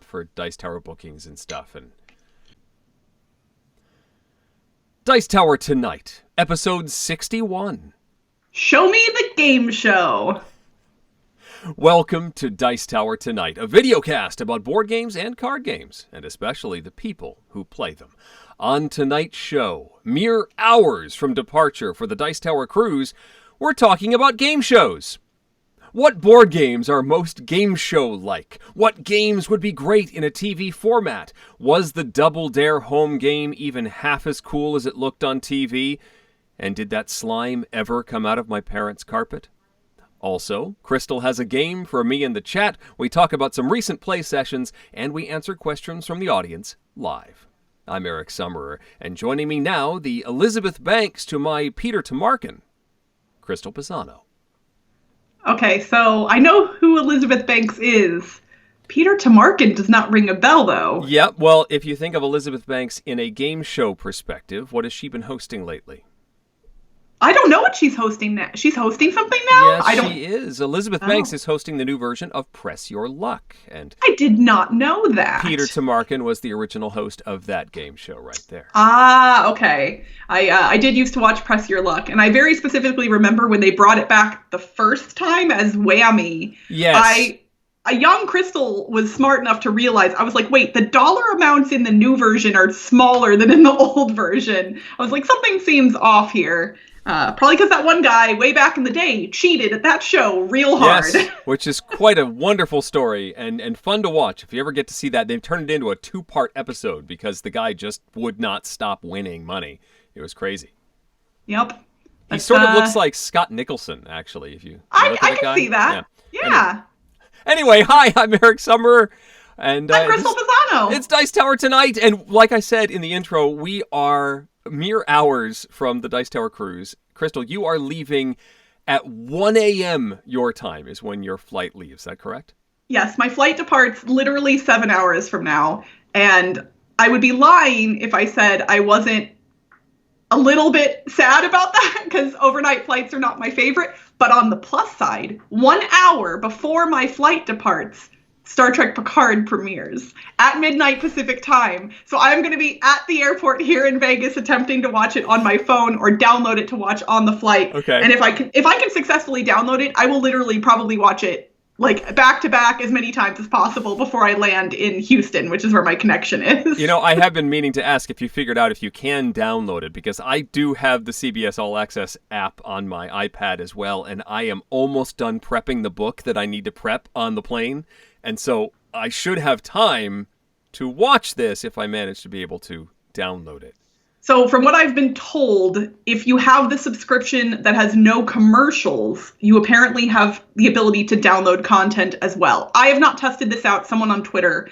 for Dice Tower bookings and stuff. And Dice Tower Tonight, episode 61. Show me the game show. Welcome to Dice Tower Tonight, a videocast about board games and card games, and especially the people who play them. On tonight's show, mere hours from departure for the Dice Tower cruise, we're talking about game shows. What board games are most game show-like? What games would be great in a TV format? Was the Double Dare home game even half as cool as it looked on TV? And did that slime ever come out of my parents' carpet? Also, Crystal has a game for me in the chat. We talk about some recent play sessions, and we answer questions from the audience live. I'm Eric Summerer, and joining me now, the Elizabeth Banks to my Peter Tamarkin, Crystal Pisano. Okay, so I know who Elizabeth Banks is. Peter Tamarkin does not ring a bell, though. Yep, well, if you think of Elizabeth Banks in a game show perspective, what has she been hosting lately? I don't know what she's hosting now. She's hosting something now? Yes, she is. Elizabeth Banks is hosting the new version of Press Your Luck. And I did not know that. Peter Tamarkin was the original host of that game show right there. Ah, okay. I did used to watch Press Your Luck, and I very specifically remember when they brought it back the first time as Whammy. Yes. A young Crystal was smart enough to realize, I was like, wait, the dollar amounts in the new version are smaller than in the old version. I was like, something seems off here. Probably because that one guy way back in the day cheated at that show real hard. Yes, which is quite a wonderful story and fun to watch. If you ever get to see that, they've turned it into a 2-part episode because the guy just would not stop winning money. It was crazy. Yep. He sort of looks like Scott Nicholson, actually. If you I look at the can guy. see that. Yeah. Anyway, hi, I'm Eric Summerer. And I'm Crystal Pisano. It's Dice Tower Tonight. And like I said in the intro, we are mere hours from the Dice Tower cruise. Crystal, you are leaving at 1 a.m. your time is when your flight leaves. Is that correct? Yes, my flight departs literally 7 hours from now. And I would be lying if I said I wasn't a little bit sad about that because overnight flights are not my favorite. But on the plus side, 1 hour before my flight departs, Star Trek Picard premieres at midnight Pacific time. So I'm going to be at the airport here in Vegas attempting to watch it on my phone or download it to watch on the flight. Okay. And if I can successfully download it, I will literally probably watch it like back to back as many times as possible before I land in Houston, which is where my connection is. You know, I have been meaning to ask if you figured out if you can download it, because I do have the CBS All Access app on my iPad as well, and I am almost done prepping the book that I need to prep on the plane. And so I should have time to watch this if I manage to be able to download it. So from what I've been told, if you have the subscription that has no commercials, you apparently have the ability to download content as well. I have not tested this out. Someone on Twitter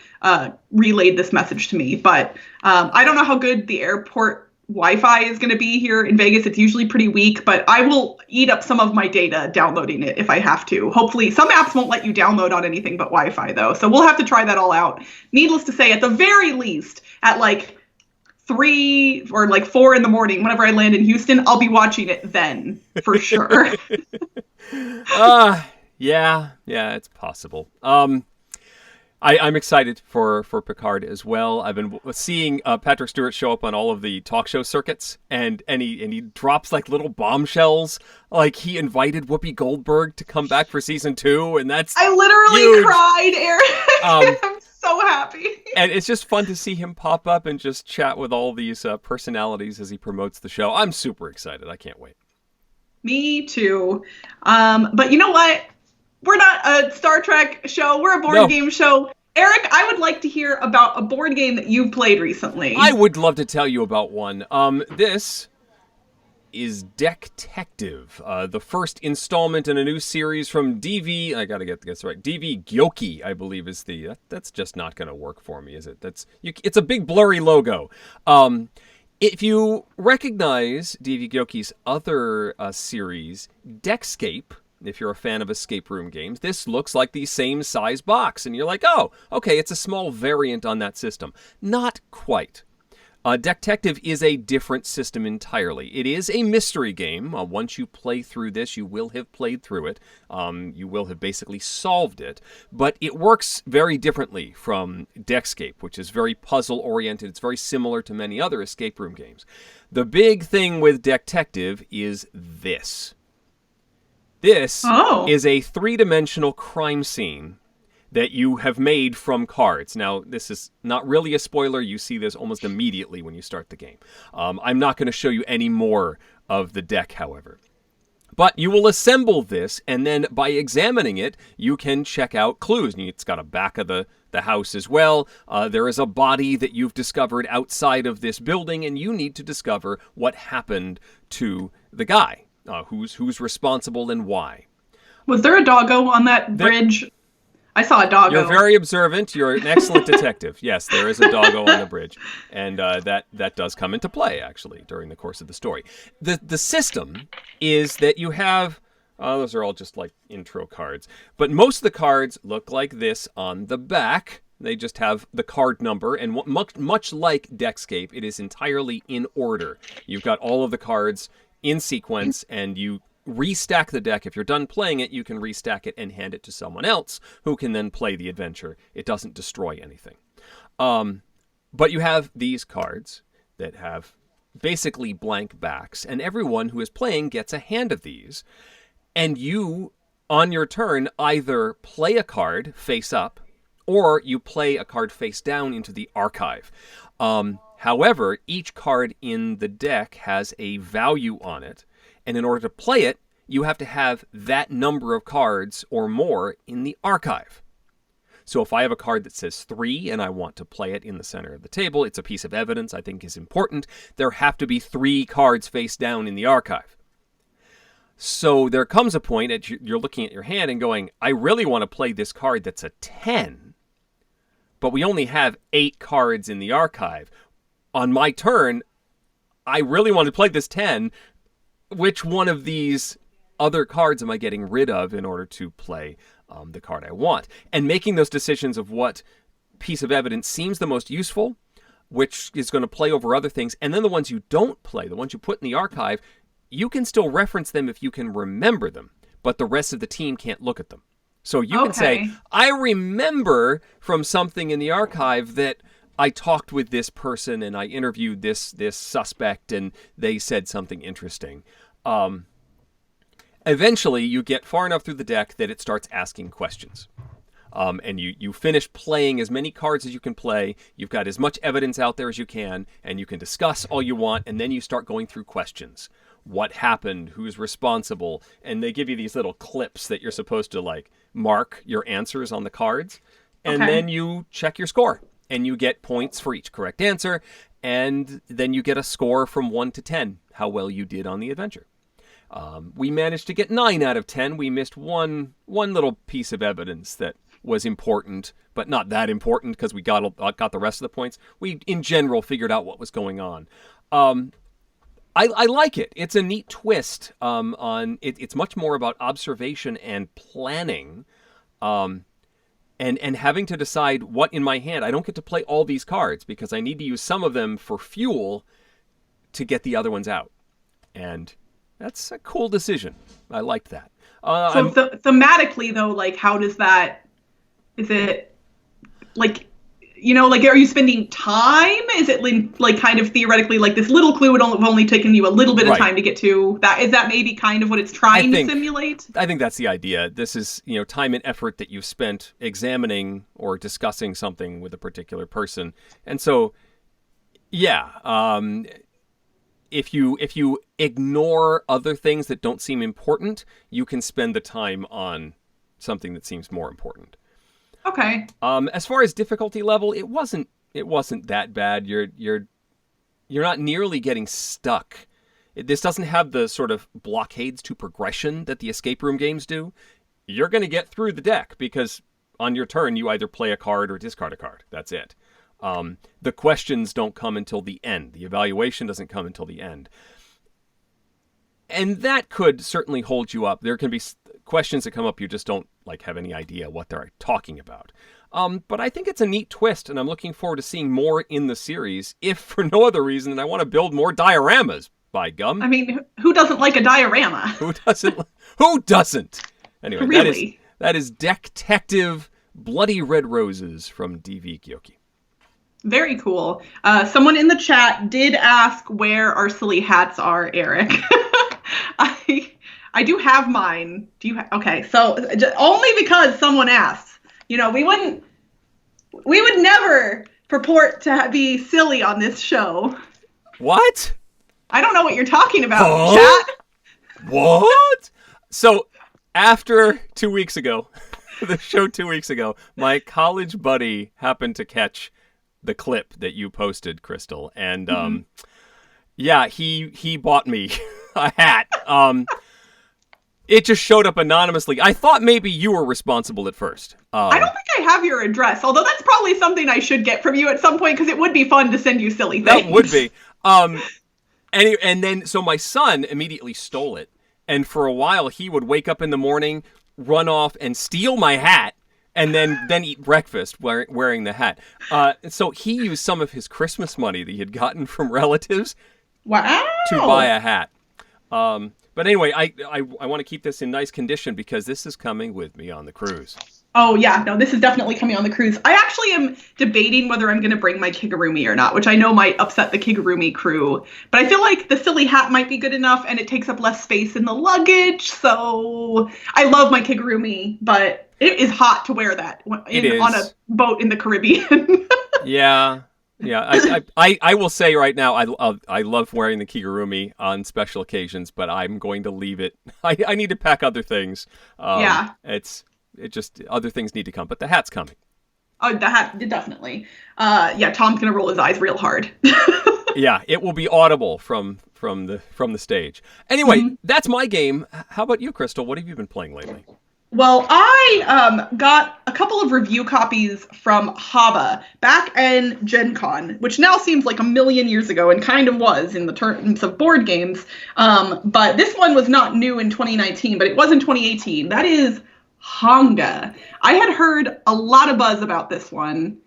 relayed this message to me, but I don't know how good the airport Wi-Fi is going to be here in Vegas. It's usually pretty weak, but I will eat up some of my data downloading it if I have to. Hopefully, some apps won't let you download on anything but Wi-Fi, though. So we'll have to try that all out. Needless to say, at the very least, at like 3 or like 4 in the morning, whenever I land in Houston, I'll be watching it then, for sure. Yeah, it's possible. I'm excited for Picard as well. I've been seeing Patrick Stewart show up on all of the talk show circuits, and he drops like little bombshells. Like he invited Whoopi Goldberg to come back for season 2, and that's I literally huge. cried, Eric. I'm so happy. And it's just fun to see him pop up and just chat with all these personalities as he promotes the show. I'm super excited. I can't wait. Me too. But you know what? We're not a Star Trek show. We're a board game show. Eric, I would like to hear about a board game that you've played recently. I would love to tell you about one. This is Dectective, the first installment in a new series from DV. I gotta get this right. DV Gyoki, I believe, is the. That's just not gonna work for me, is it? It's a big blurry logo. If you recognize DV Gyoki's other series, Deckscape. If you're a fan of escape room games, this looks like the same size box. And you're like, oh, okay, it's a small variant on that system. Not quite. Dectective is a different system entirely. It is a mystery game. Once you play through this, you will have played through it. You will have basically solved it. But it works very differently from Dexcape, which is very puzzle-oriented. It's very similar to many other escape room games. The big thing with Dectective is this. This is a three-dimensional crime scene that you have made from cards. Now, this is not really a spoiler. You see this almost immediately when you start the game. I'm not going to show you any more of the deck, however. But you will assemble this, and then by examining it, you can check out clues. It's got a back of the house as well. There is a body that you've discovered outside of this building, and you need to discover what happened to the guy. Who's responsible and why. Was there a doggo on that bridge? I saw a doggo. You're very observant. You're an excellent detective. Yes, there is a doggo on the bridge. And that does come into play, actually, during the course of the story. The system is that you have... those are all just like intro cards. But most of the cards look like this on the back. They just have the card number. And much like Dexcape, it is entirely in order. You've got all of the cards in sequence, and you restack the deck. If you're done playing it, you can restack it and hand it to someone else who can then play the adventure. It doesn't destroy anything. But you have these cards that have basically blank backs, and everyone who is playing gets a hand of these. And you, on your turn, either play a card face up, or you play a card face down into the archive. However, each card in the deck has a value on it. And in order to play it, you have to have that number of cards or more in the archive. So if I have a card that says 3 and I want to play it in the center of the table, it's a piece of evidence I think is important. There have to be 3 cards face down in the archive. So there comes a point that you're looking at your hand and going, I really want to play this card that's a 10, but we only have 8 cards in the archive. On my turn, I really want to play this 10. Which one of these other cards am I getting rid of in order to play the card I want? And making those decisions of what piece of evidence seems the most useful, which is going to play over other things, and then the ones you don't play, the ones you put in the archive, you can still reference them if you can remember them, but the rest of the team can't look at them. So you can say, I remember from something in the archive that I talked with this person and I interviewed this suspect and they said something interesting. Eventually, you get far enough through the deck that it starts asking questions. And you finish playing as many cards as you can play. You've got as much evidence out there as you can, and you can discuss all you want, and then you start going through questions. What happened? Who's responsible? And they give you these little clips that you're supposed to like mark your answers on the cards. And then you check your score. And you get points for each correct answer, and then you get a score from 1 to 10, how well you did on the adventure. We managed to get 9 out of 10. We missed one little piece of evidence that was important, but not that important because we got the rest of the points. We, in general, figured out what was going on. I like it. It's a neat twist on it. It's much more about observation and planning. And having to decide what in my hand. I don't get to play all these cards because I need to use some of them for fuel to get the other ones out. And that's a cool decision. I liked that. So thematically, though, like, how does that... Is it, like... like, are you spending time? Is it like kind of theoretically like this little clue would have only taken you a little bit of time to get to? Is that maybe kind of what it's trying to simulate? I think that's the idea. This is, time and effort that you've spent examining or discussing something with a particular person. And so, if you ignore other things that don't seem important, you can spend the time on something that seems more important. Okay. As far as difficulty level, it wasn't that bad. You're not nearly getting stuck. This doesn't have the sort of blockades to progression that the escape room games do. You're going to get through the deck because on your turn you either play a card or discard a card. That's it. The questions don't come until the end. The evaluation doesn't come until the end. And that could certainly hold you up. There can be questions that come up you just don't have any idea what they're talking about. But I think it's a neat twist, and I'm looking forward to seeing more in the series, if for no other reason than I want to build more dioramas, by gum. I mean, who doesn't like a diorama? Who doesn't? Who doesn't? Anyway, Really? that is Dectective Bloody Red Roses from DV Gyoki. Very cool. Someone in the chat did ask where our silly hats are, Eric. I do have mine. Do you? Okay, so only because someone asked. You know, we would never purport to be silly on this show. What? I don't know what you're talking about, chat. What? So, after 2 weeks ago, the show 2 weeks ago, my college buddy happened to catch the clip that you posted, Crystal, and yeah, he bought me a hat. It just showed up anonymously. I thought maybe you were responsible at first. I don't think I have your address, although that's probably something I should get from you at some point, because it would be fun to send you silly things. That would be. And then, so my son immediately stole it. And for a while, he would wake up in the morning, run off, and steal my hat, and then eat breakfast wearing the hat. So he used some of his Christmas money that he had gotten from relatives to buy a hat. But anyway, I want to keep this in nice condition because this is coming with me on the cruise. Oh, yeah. No, this is definitely coming on the cruise. I actually am debating whether I'm going to bring my Kigurumi or not, which I know might upset the Kigurumi crew. But I feel like the silly hat might be good enough, and it takes up less space in the luggage. So I love my Kigurumi, but it is hot to wear that on a boat in the Caribbean. Yeah. Yeah, I will say right now, I love wearing the Kigurumi on special occasions, but I'm going to leave it. I need to pack other things. Yeah. It just, other things need to come, but the hat's coming. Oh, the hat, definitely. Yeah, Tom's going to roll his eyes real hard. Yeah, it will be audible from the stage. Anyway, that's my game. How about you, Crystal? What have you been playing lately? Well, I got a couple of review copies from Haba back in Gen Con, which now seems like a million years ago and kind of was in the terms of board games. But this one was not new in 2019, but it was in 2018. That is Hanga. I had heard a lot of buzz about this one,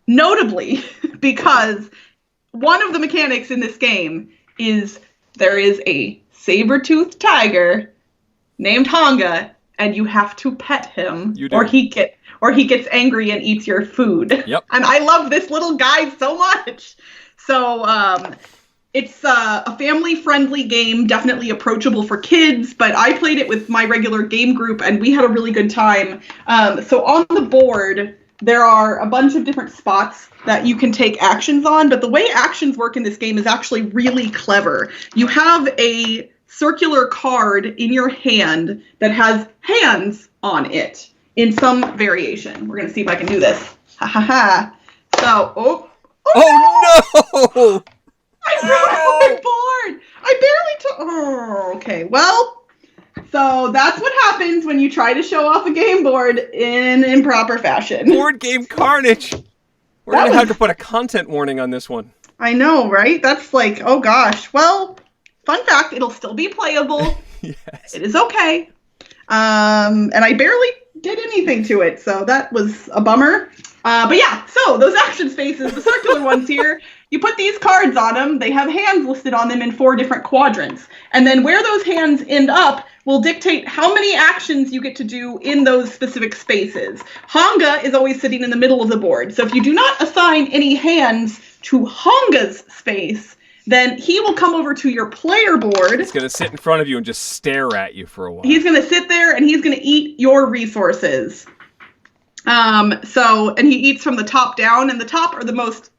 notably because one of the mechanics in this game is there is a saber-toothed tiger named Hanga, and you have to pet him, or he gets angry and eats your food. Yep. And I love this little guy so much. So it's a family-friendly game, definitely approachable for kids, but I played it with my regular game group, and we had a really good time. So on the board, there are a bunch of different spots that you can take actions on, but the way actions work in this game is actually really clever. You have a circular card in your hand that has hands on it in some variation. We're going to see if I can do this. Ha ha ha. So, no! I broke my board! I barely took... Oh, okay. Well, so that's what happens when you try to show off a game board in improper fashion. Board game carnage! We're going to have to put a content warning on this one. I know, right? That's like, oh gosh. Well, fun fact, it'll still be playable. Yes. It is okay. And I barely did anything to it, so that was a bummer. But yeah, so those action spaces, the circular ones here, you put these cards on them. They have hands listed on them in 4 different quadrants. And then where those hands end up will dictate how many actions you get to do in those specific spaces. Hanga is always sitting in the middle of the board. So if you do not assign any hands to Hanga's space, then he will come over to your player board. He's going to sit in front of you and just stare at you for a while. He's going to sit there and he's going to eat your resources. And he eats from the top down, and the top are the most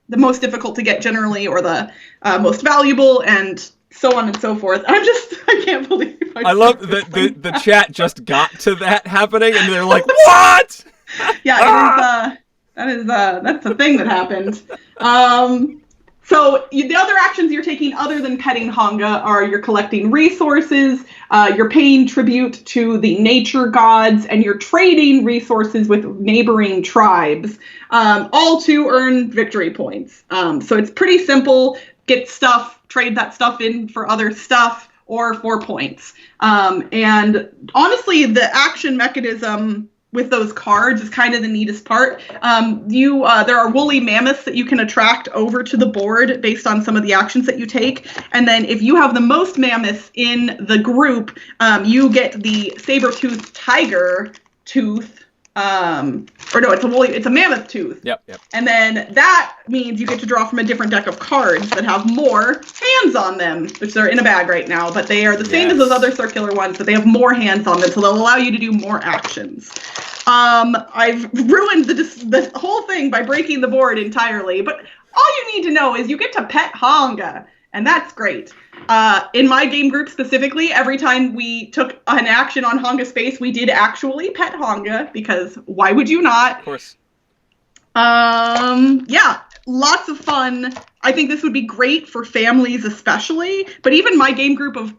difficult to get generally, or the most valuable, and so on and so forth. I can't believe I love that the chat just got to that happening, and they're like, what? Yeah, that's the thing that happened. So the other actions you're taking other than petting Hanga are you're collecting resources, you're paying tribute to the nature gods, and you're trading resources with neighboring tribes, all to earn victory points. So it's pretty simple. Get stuff, trade that stuff in for other stuff, or for points. And honestly, the action mechanism with those cards is kind of the neatest part. There are woolly mammoths that you can attract over to the board based on some of the actions that you take. And then if you have the most mammoths in the group, you get the saber-toothed tiger tooth. It's a mammoth tooth. Yep. And then that means you get to draw from a different deck of cards that have more hands on them, which they're in a bag right now, but they are the same as those other circular ones, but they have more hands on them, so they'll allow you to do more actions. I've ruined the whole thing by breaking the board entirely, but all you need to know is you get to pet Honga, and that's great. In my game group specifically, every time we took an action on Honga's face, we did actually pet Honga, because why would you not? Of course. Yeah, lots of fun. I think this would be great for families especially, but even my game group of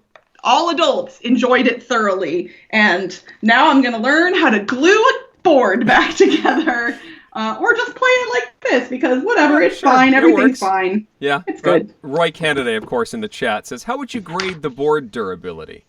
all adults enjoyed it thoroughly. And now I'm going to learn how to glue a board back together. Or just play it like this, because whatever, it's fine. Everything's fine. Yeah. It's good. Roy Canaday, of course, in the chat says, how would you grade the board durability?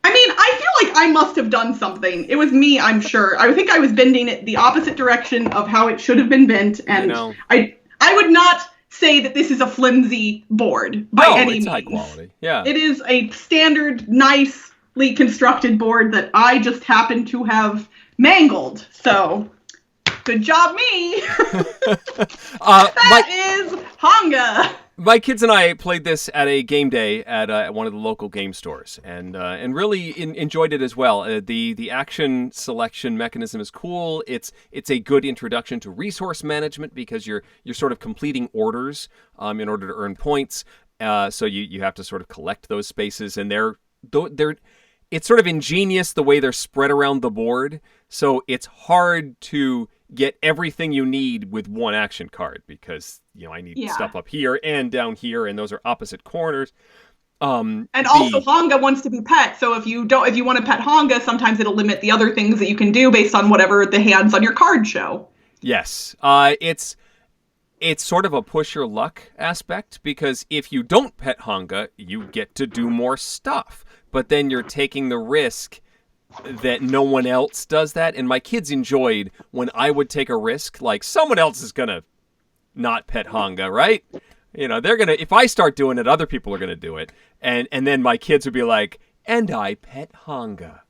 I mean, I feel like I must have done something. It was me, I'm sure. I think I was bending it the opposite direction of how it should have been bent, and I would not say that this is a flimsy board by any means. It's high quality. Yeah. It is a standard, nicely constructed board that I just happen to have mangled. So, good job, me. That is Honga. My kids and I played this at a game day at one of the local game stores, and really enjoyed it as well. The action selection mechanism is cool. It's a good introduction to resource management, because you're sort of completing orders in order to earn points. So you have to sort of collect those spaces, and they're it's sort of ingenious the way they're spread around the board. So it's hard to get everything you need with one action card, because I need stuff up here and down here, and those are opposite corners. Also Honga wants to be pet, so if you want to pet Honga, sometimes it'll limit the other things that you can do based on whatever the hands on your card show. Yes. It's sort of a push your luck aspect, because if you don't pet Honga, you get to do more stuff, but then you're taking the risk that no one else does that. And my kids enjoyed when I would take a risk, like someone else is gonna not pet Honga, right? They're gonna, if I start doing it, other people are gonna do it, and then my kids would be like, and I pet Honga.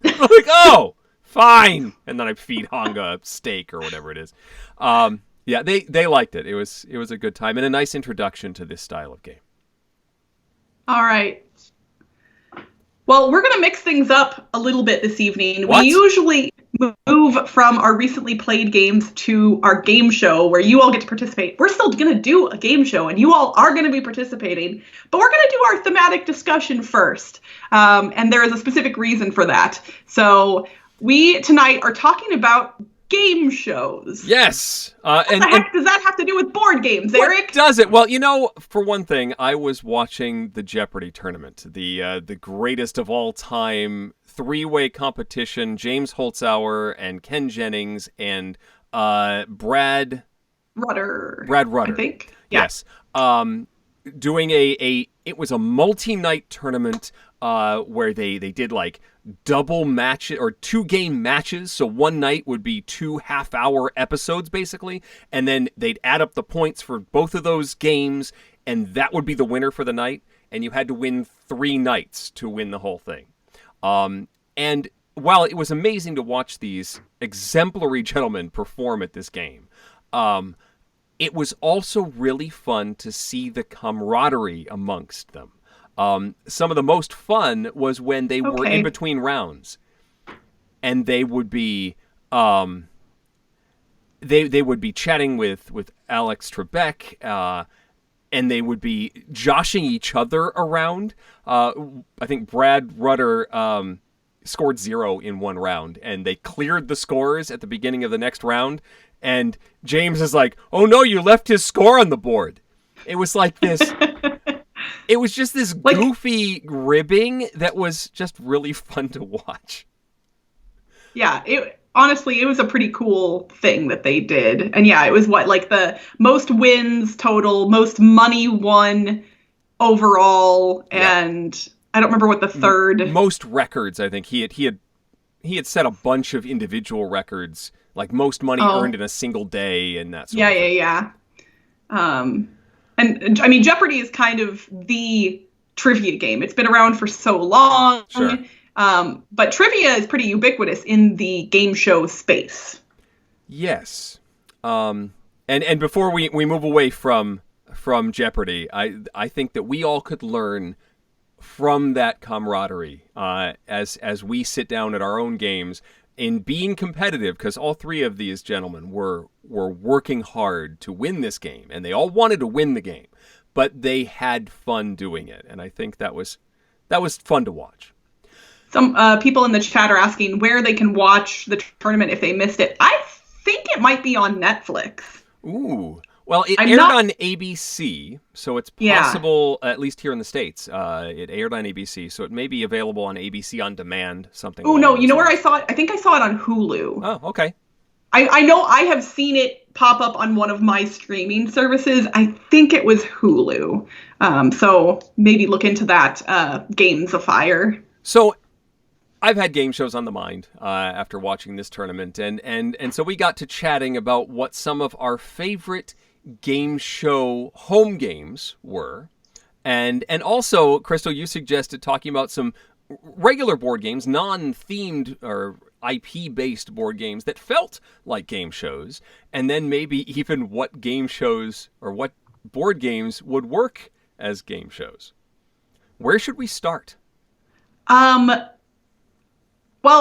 I'm like, oh, fine. And then I feed Honga a steak or whatever it is. Yeah, they liked it. It was a good time and a nice introduction to this style of game. All right. Well, we're going to mix things up a little bit this evening. What? We usually move from our recently played games to our game show, where you all get to participate. We're still going to do a game show, and you all are going to be participating. But we're going to do our thematic discussion first. And there is a specific reason for that. So we tonight are talking about game shows. Yes. What the heck does that have to do with board games, Eric? What does it? Well, for one thing, I was watching the Jeopardy Tournament, the greatest of all time three-way competition. James Holtzauer and Ken Jennings and Brad Rutter, I think. Yeah. Yes. Doing it was a multi-night tournament where they did like double match or 2-game matches. So one night would be 2 half-hour episodes basically, and then they'd add up the points for both of those games, and that would be the winner for the night. And you had to win 3 nights to win the whole thing. And while it was amazing to watch these exemplary gentlemen perform at this game, it was also really fun to see the camaraderie amongst them. Some of the most fun was when they were in between rounds, and they would be they would be chatting with Alex Trebek, and they would be joshing each other around. I think Brad Rutter scored 0 in one round, and they cleared the scores at the beginning of the next round. And James is like, "Oh no, you left his score on the board." It was like this. It was just this goofy ribbing that was just really fun to watch. Yeah, honestly, it was a pretty cool thing that they did. And yeah, it was the most wins total, most money won overall, and I don't remember what the third... Most records, I think. He had he had set a bunch of individual records, like most money earned in a single day and that sort of thing. Yeah. And I mean, Jeopardy is kind of the trivia game. It's been around for so long. Sure. But trivia is pretty ubiquitous in the game show space. Yes. And before we move away from Jeopardy, I think that we all could learn from that camaraderie as we sit down at our own games in being competitive, because all three of these gentlemen were working hard to win this game, and they all wanted to win the game, but they had fun doing it, and I think that was fun to watch. Some people in the chat are asking where they can watch the tournament if they missed it. I think it might be on Netflix. Ooh. Well, it aired on ABC, so it's possible, at least here in the States, it aired on ABC, so it may be available on ABC On Demand, something. Oh, no, you know where I saw it? I think I saw it on Hulu. Oh, okay. I know I have seen it pop up on one of my streaming services. I think it was Hulu. So maybe look into that, Games of Fire. So I've had game shows on the mind after watching this tournament, and so we got to chatting about what some of our favorite game show home games were, and also, Crystal, you suggested talking about some regular board games, non-themed or IP-based board games that felt like game shows, and then maybe even what game shows or what board games would work as game shows. Where should we start? Well,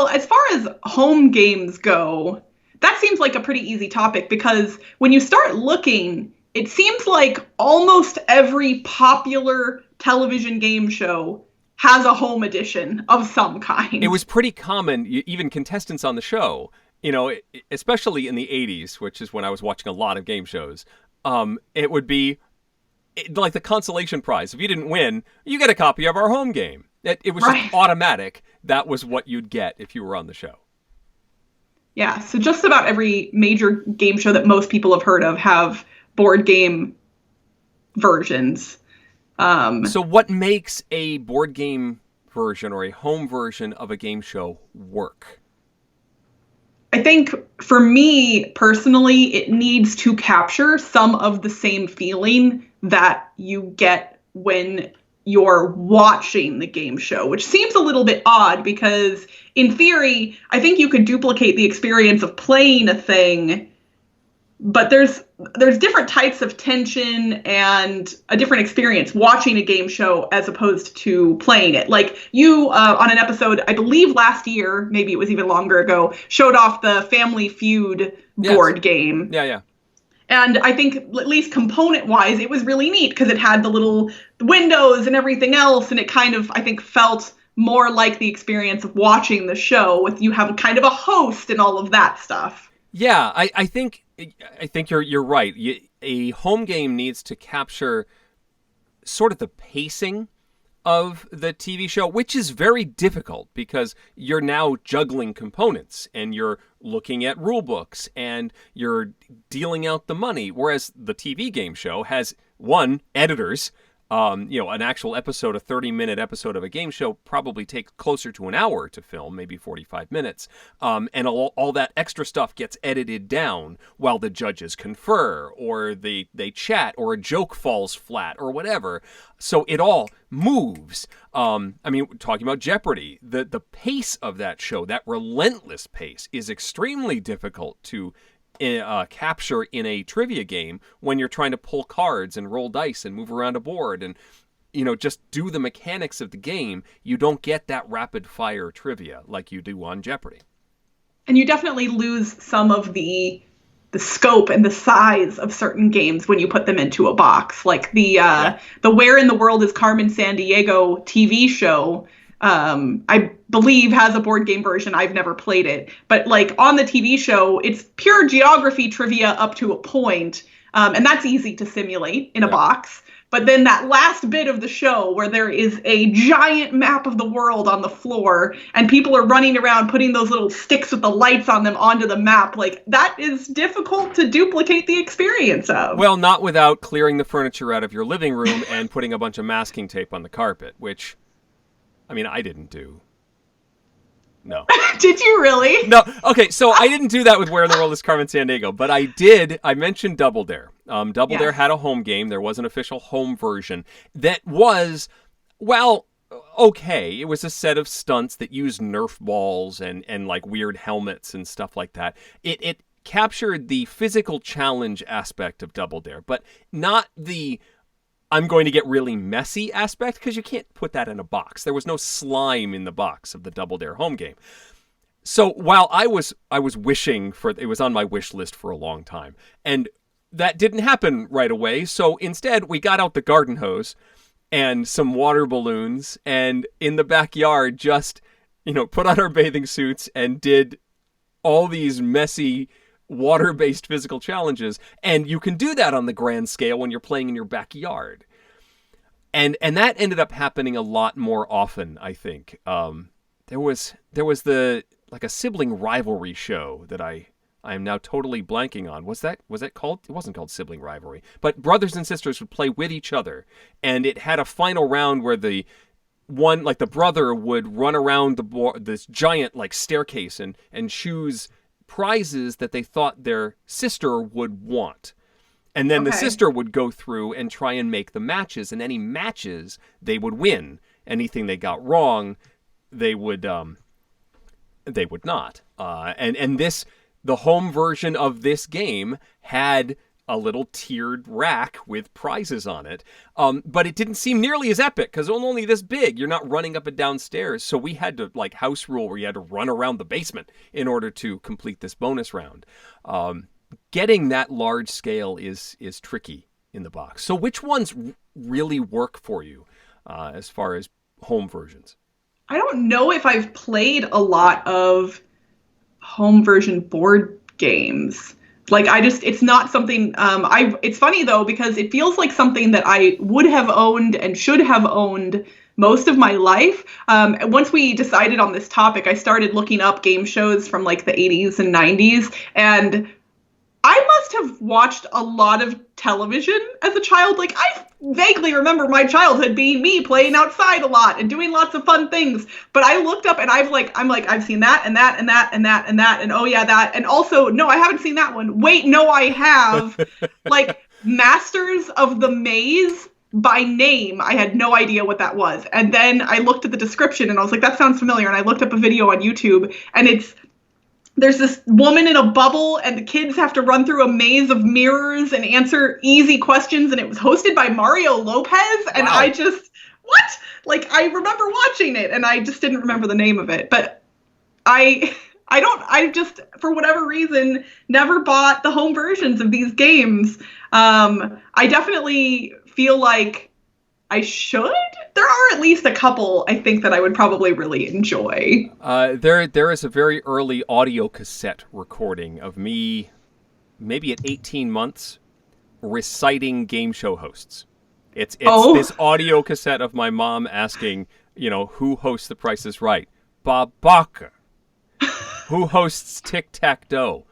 as far as home games go, that seems like a pretty easy topic, because when you start looking, it seems like almost every popular television game show has a home edition of some kind. It was pretty common, even contestants on the show, especially in the 80s, which is when I was watching a lot of game shows, it would be like the consolation prize. If you didn't win, you get a copy of our home game. It was just automatic. That was what you'd get if you were on the show. Yeah, so just about every major game show that most people have heard of have board game versions. So what makes a board game version or a home version of a game show work? I think for me personally, it needs to capture some of the same feeling that you get when you're watching the game show, which seems a little bit odd because in theory, I think you could duplicate the experience of playing a thing, but there's different types of tension and a different experience watching a game show as opposed to playing it. Like you, on an episode, I believe last year, maybe it was even longer ago, showed off the Family Feud board game. Yeah. And I think, at least component-wise, it was really neat because it had the little windows and everything else, and it kind of, I think, felt more like the experience of watching the show with you have kind of a host and all of that stuff. Yeah, I think you're right. A home game needs to capture sort of the pacing of the TV show, which is very difficult because you're now juggling components and you're looking at rule books and you're dealing out the money. Whereas the TV game show has editors. An actual episode, a 30-minute episode of a game show probably takes closer to an hour to film, maybe 45 minutes. And all that extra stuff gets edited down while the judges confer or they chat or a joke falls flat or whatever. So it all moves. Talking about Jeopardy, the pace of that show, that relentless pace, is extremely difficult to capture in a trivia game when you're trying to pull cards and roll dice and move around a board and just do the mechanics of the game. You don't get that rapid fire trivia like you do on Jeopardy. And you definitely lose some of the scope and the size of certain games when you put them into a box, like the Where in the World is Carmen Sandiego TV show. I believe has a board game version. I've never played it, but like on the TV show, it's pure geography trivia up to a point. And that's easy to simulate in a box. But then that last bit of the show where there is a giant map of the world on the floor and people are running around putting those little sticks with the lights on them onto the map, like that is difficult to duplicate the experience of. Well, not without clearing the furniture out of your living room and putting a bunch of masking tape on the carpet, which I didn't do. No. Did you really? No. Okay, so I didn't do that with Where in the World is Carmen Sandiego, but I did. I mentioned Double Dare. Double Dare had a home game. There was an official home version that was, well, okay. It was a set of stunts that used Nerf balls and like weird helmets and stuff like that. It captured the physical challenge aspect of Double Dare, but not the I'm going to get really messy aspect, because you can't put that in a box. There was no slime in the box of the Double Dare home game. So while I was wishing for it, was on my wish list for a long time, and that didn't happen right away. So instead, we got out the garden hose and some water balloons, and in the backyard just, put on our bathing suits and did all these messy water-based physical challenges. And you can do that on the grand scale when you're playing in your backyard. And that ended up happening a lot more often, I think. There was a sibling rivalry show that I am now totally blanking on. Was that called? It wasn't called Sibling Rivalry, but brothers and sisters would play with each other, and it had a final round where the brother would run around this giant staircase and choose prizes that they thought their sister would want. And then the sister would go through and try and make the matches, and any matches they would win. Anything they got wrong, they would not. The home version of this game had a little tiered rack with prizes on it. But it didn't seem nearly as epic, because it was only this big. You're not running up and down stairs. So we had to, house rule, where you had to run around the basement in order to complete this bonus round. Getting that large scale is tricky in the box. So which ones really work for you as far as home versions? I don't know if I've played a lot of home version board games. It's not something, it's funny though, because it feels like something that I would have owned and should have owned most of my life. Once we decided on this topic, I started looking up game shows from the 80s and 90s, and I must have watched a lot of television as a child. I vaguely remember my childhood being me playing outside a lot and doing lots of fun things. But I looked up and I've seen that and that and that and that and that and oh yeah, that. And also, no, I haven't seen that one. Wait, no, I have. Masters of the Maze by name. I had no idea what that was. And then I looked at the description and I was like, that sounds familiar. And I looked up a video on YouTube, and there's this woman in a bubble, and the kids have to run through a maze of mirrors and answer easy questions. And it was hosted by Mario Lopez. And wow. I remember watching it, and I just didn't remember the name of it. But I just, for whatever reason, never bought the home versions of these games. I definitely feel like I should. There are at least a couple, I think, that I would probably really enjoy. There is a very early audio cassette recording of me, maybe at 18 months, reciting game show hosts. It's this audio cassette of my mom asking, who hosts The Price is Right? Bob Barker. Who hosts Tic-Tac-Toe?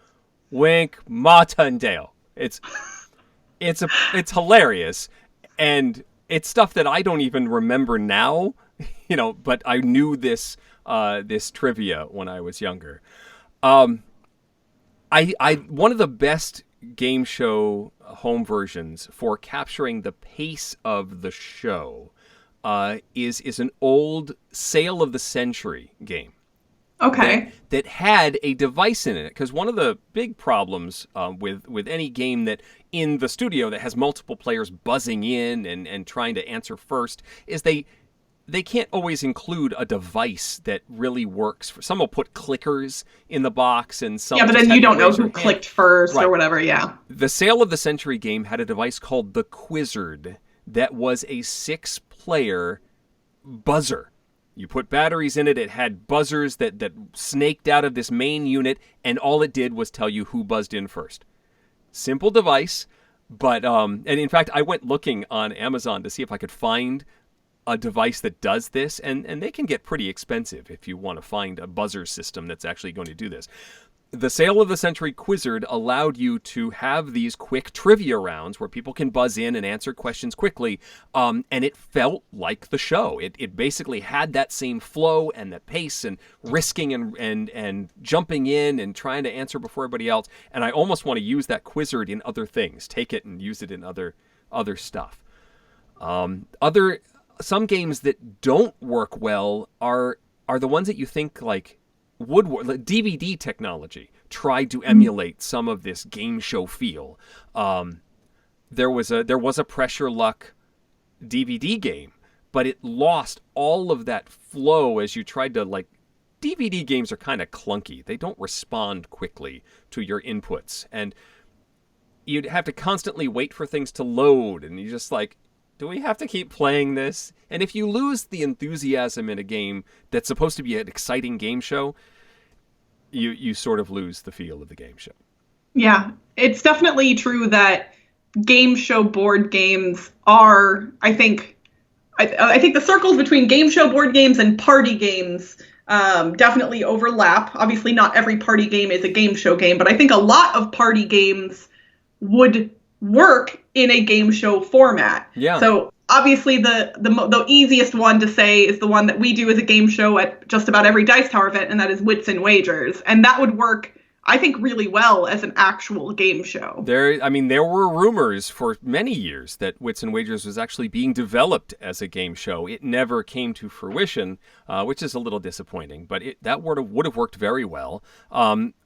Wink Martindale. It's hilarious, and it's stuff that I don't even remember now, but I knew this trivia when I was younger. One of the best game show home versions for capturing the pace of the show is an old Sale of the Century game. Okay. That had a device in it, because one of the big problems with any game that in the studio that has multiple players buzzing in and trying to answer first is they can't always include a device that really works. Some will put clickers in the box, and some but then you don't know who clicked first or whatever. Yeah. The Sale of the Century game had a device called the Quizzard that was a 6-player buzzer. You put batteries in it. It had buzzers that snaked out of this main unit, and all it did was tell you who buzzed in first. Simple device, but and in fact, I went looking on Amazon to see if I could find a device that does this, and they can get pretty expensive if you want to find a buzzer system that's actually going to do this. the Sale of the Century Quizzard allowed you to have these quick trivia rounds where people can buzz in and answer questions quickly, and it felt like the show. It basically had that same flow and the pace and risking and jumping in and trying to answer before everybody else. And I almost want to use that Quizzard in other things, take it and use it in other stuff. Some games that don't work well are the ones that you think like would work. Like DVD technology tried to emulate some of this game show feel. There was a Pressure Luck DVD game, but it lost all of that flow as you tried to like. DVD games are kind of clunky. They don't respond quickly to your inputs, and you'd have to constantly wait for things to load, and you just like, do we have to keep playing this? And if you lose the enthusiasm in a game that's supposed to be an exciting game show, you sort of lose the feel of the game show. Yeah, it's definitely true that game show board games are, I think the circles between game show board games and party games definitely overlap. Obviously, not every party game is a game show game, but I think a lot of party games would work in a game show format. Yeah. So obviously the easiest one to say is the one that we do as a game show at just about every Dice Tower event, and that is Wits and Wagers. And that would work, I think, really well as an actual game show. There were rumors for many years that Wits and Wagers was actually being developed as a game show. It never came to fruition, which is a little disappointing, but that would have worked very well.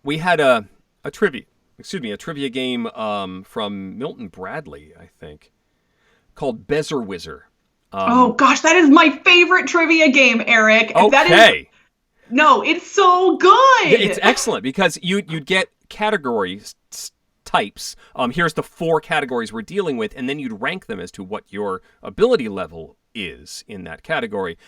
We had a trivia game from Milton Bradley, I think, called Bezer Whizzer. Oh gosh, that is my favorite trivia game, Eric. Okay. No, it's so good. It's excellent because you'd get categories types. Here's the 4 categories we're dealing with, and then you'd rank them as to what your ability level is in that category.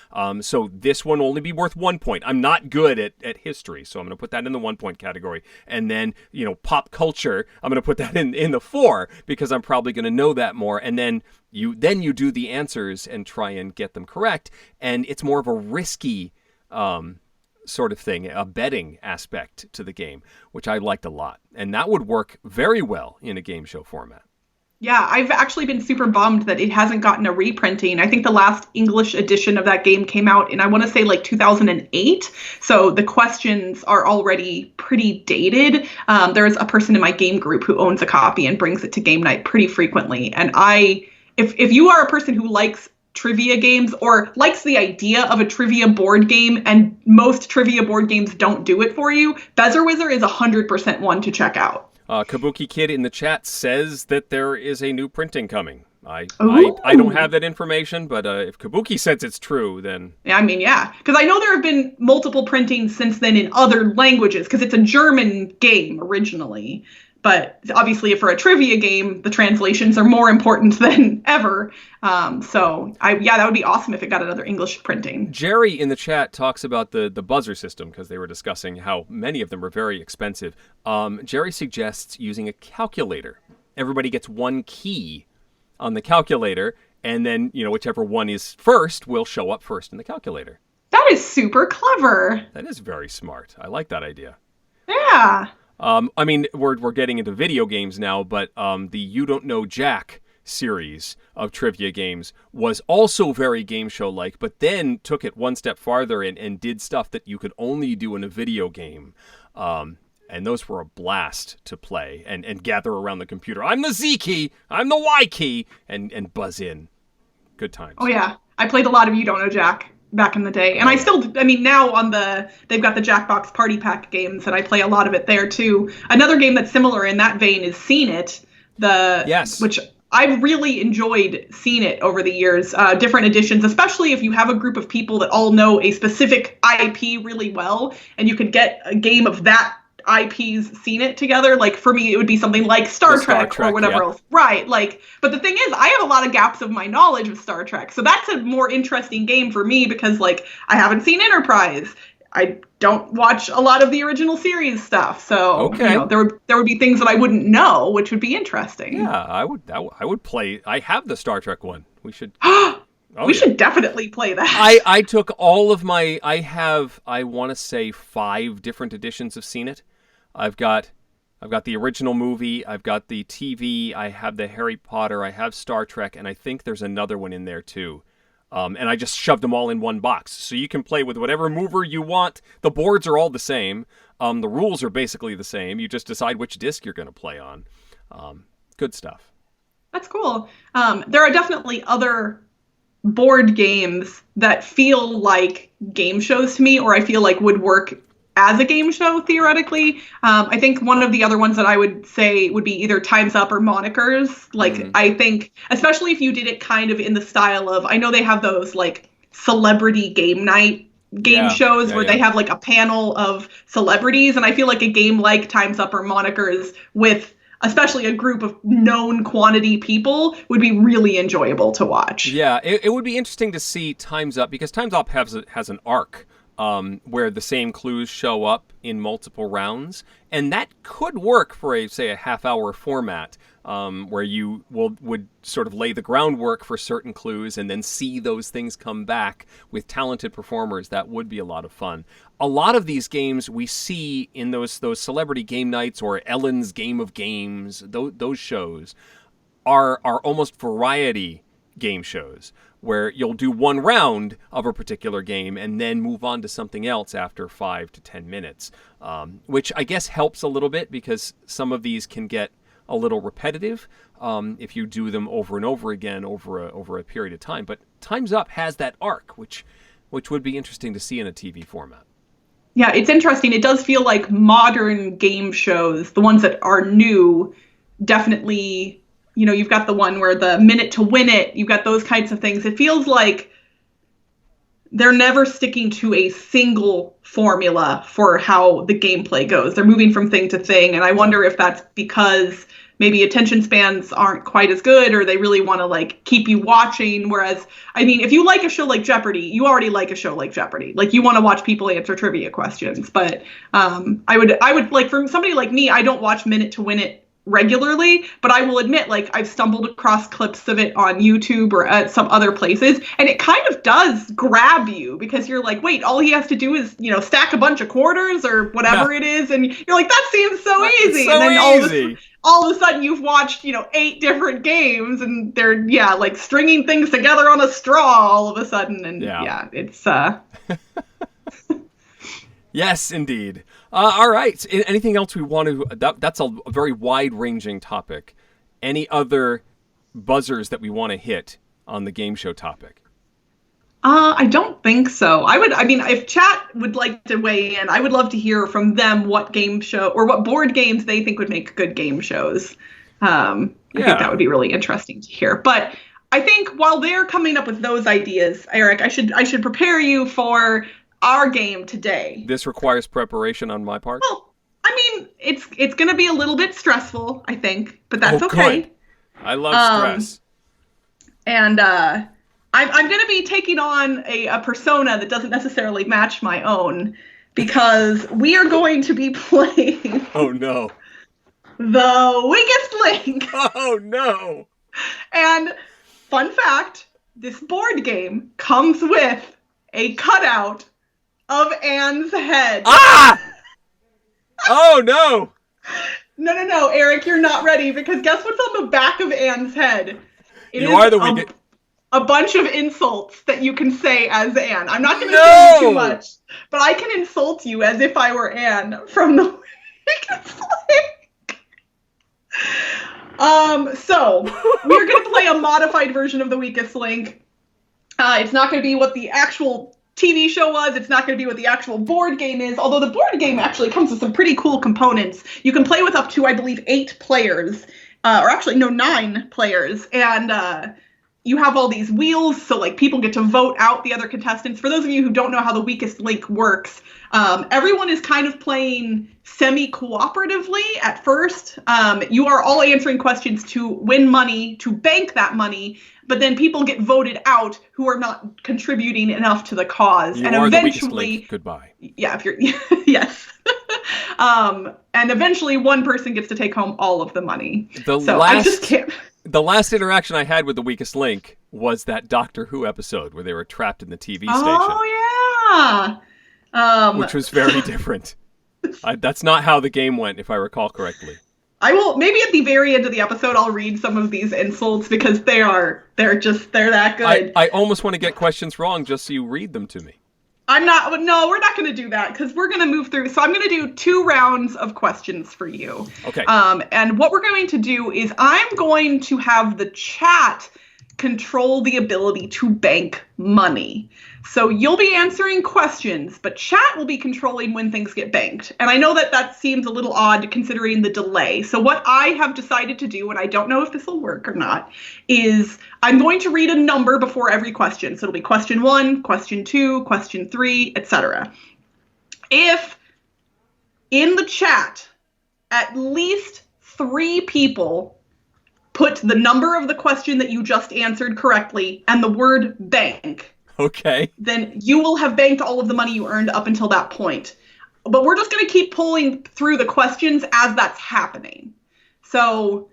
So this one will only be worth 1 point. I'm not good at history, so I'm going to put that in the 1 point category. And then, pop culture, I'm going to put that in the 4 because I'm probably going to know that more. And then you do the answers and try and get them correct. And it's more of a risky sort of thing, a betting aspect to the game, which I liked a lot. And that would work very well in a game show format. Yeah, I've actually been super bummed that it hasn't gotten a reprinting. I think the last English edition of that game came out in, I want to say, like 2008. So the questions are already pretty dated. There's a person in my game group who owns a copy and brings it to game night pretty frequently. And if you are a person who likes trivia games or likes the idea of a trivia board game, and most trivia board games don't do it for you, Bezer Whizzer is 100% one to check out. Kabuki Kid in the chat says that there is a new printing coming. I don't have that information, but if Kabuki says it's true, then... Yeah, because I know there have been multiple printings since then in other languages, because it's a German game originally. But obviously, for a trivia game, the translations are more important than ever. That would be awesome if it got another English printing. Jerry in the chat talks about the buzzer system because they were discussing how many of them are very expensive. Jerry suggests using a calculator. Everybody gets one key on the calculator, and then whichever one is first will show up first in the calculator. That is super clever. That is very smart. I like that idea. Yeah. We're getting into video games now, but the You Don't Know Jack series of trivia games was also very game show-like, but then took it one step farther and did stuff that you could only do in a video game. And those were a blast to play and gather around the computer. I'm the Z key, I'm the Y key, and buzz in. Good times. Oh, yeah. I played a lot of You Don't Know Jack back in the day. And now they've got the Jackbox Party Pack games, and I play a lot of it there too. Another game that's similar in that vein is Seen It. Which I've really enjoyed Seen It over the years. Different editions, especially if you have a group of people that all know a specific IP really well, and you could get a game of that IP's Seen It together. Like for me, it would be something like Star Trek or whatever else. Right. But the thing is, I have a lot of gaps of my knowledge of Star Trek. So that's a more interesting game for me because I haven't seen Enterprise. I don't watch a lot of the original series stuff. So there would be things that I wouldn't know, which would be interesting. Yeah, I would play. I have the Star Trek one. We should we should definitely play that. I took all of my I want to say 5 different editions of Seen It. I've got the original movie, I've got the TV, I have the Harry Potter, I have Star Trek, and I think there's another one in there too. And I just shoved them all in one box. So you can play with whatever mover you want. The boards are all the same. The rules are basically the same. You just decide which disc you're going to play on. Good stuff. That's cool. There are definitely other board games that feel like game shows to me, or I feel like would work as a game show theoretically. I think one of the other ones that I would say would be either Time's Up or Monikers. Like, I think, especially if you did it kind of in the style of, I know they have those like celebrity game night game shows where they have like a panel of celebrities, and I feel like a game like Time's Up or Monikers with especially a group of known quantity people would be really enjoyable to watch. Yeah, it would be interesting to see Time's Up, because Time's Up has an arc where the same clues show up in multiple rounds, and that could work for a half-hour format where you would sort of lay the groundwork for certain clues and then see those things come back with talented performers. That would be a lot of fun. A lot of these games we see in those celebrity game nights or Ellen's Game of Games, those shows are almost variety game shows where you'll do one round of a particular game and then move on to something else after 5 to 10 minutes, which I guess helps a little bit because some of these can get a little repetitive if you do them over and over again over a period of time. But Time's Up has that arc, which would be interesting to see in a TV format. Yeah, it's interesting. It does feel like modern game shows, the ones that are new, definitely, you know, you've got the one where the minute to win it, you've got those kinds of things. It feels like they're never sticking to a single formula for how the gameplay goes. They're moving from thing to thing, and I wonder if that's because maybe attention spans aren't quite as good, or they really want to like keep you watching. Whereas, I mean, if you like a show like Jeopardy, you already like a show like Jeopardy. Like, you want to watch people answer trivia questions. But I would like, for somebody like me, I don't watch Minute to Win It regularly, but I will admit, like, I've stumbled across clips of it on YouTube or at some other places, and it kind of does grab you because you're like, wait, all he has to do is, you know, stack a bunch of quarters or whatever it is, and you're like, that seems so easy. So and then easy. all of a sudden you've watched, you know, 8 different games, and they're like stringing things together on a straw all of a sudden, and it's Yes, indeed. All right. Anything else we want to... That's a very wide-ranging topic. Any other buzzers that we want to hit on the game show topic? I don't think so. I mean, if chat would like to weigh in, I would love to hear from them what game show or what board games they think would make good game shows. I think that would be really interesting to hear. But I think while they're coming up with those ideas, Eric, I should prepare you for our game today. This requires preparation on my part? Well, I mean, it's going to be a little bit stressful, I think, but that's okay. Good. I love stress. And I'm going to be taking on a persona that doesn't necessarily match my own, because we are going to be playing... Oh, no. The Weakest Link. Oh, no. And fun fact, this board game comes with a cutout of Anne's head. Ah! Oh, no. No, Eric, you're not ready, because guess what's on the back of Anne's head? It you are the Weakest... A bunch of insults that you can say as Anne. I'm not going to say too much, but I can insult you as if I were Anne from the Weakest Link. So we're going to play a modified version of the Weakest Link. It's not going to be what the actual TV show was. It's not going to be what the actual board game is, although the board game actually comes with some pretty cool components. You can play with up to, I believe, 8 players, or actually, no, 9 players, and you have all these wheels, so like people get to vote out the other contestants. For those of you who don't know how the Weakest Link works, everyone is kind of playing semi-cooperatively at first. You are all answering questions to win money, to bank that money, but then people get voted out who are not contributing enough to the cause. You are the Weakest Link. Goodbye. Yeah, if you're yes. And eventually one person gets to take home all of the money. I just can't. The last interaction I had with the Weakest Link was that Doctor Who episode where they were trapped in the TV station. Oh, yeah. Which was very different. That's not how the game went, if I recall correctly. I will, maybe at the very end of the episode, I'll read some of these insults because they're that good. I almost want to get questions wrong just so you read them to me. No, we're not going to do that because we're going to move through. So I'm going to do 2 rounds of questions for you. Okay. And what we're going to do is I'm going to have the chat control the ability to bank money. So you'll be answering questions, but chat will be controlling when things get banked. And I know that seems a little odd considering the delay. So what I have decided to do, and I don't know if this will work or not, is I'm going to read a number before every question. So it'll be question 1, question 2, question 3, etc. If in the chat at least 3 people put the number of the question that you just answered correctly and the word bank, okay, then you will have banked all of the money you earned up until that point. But we're just going to keep pulling through the questions as that's happening. So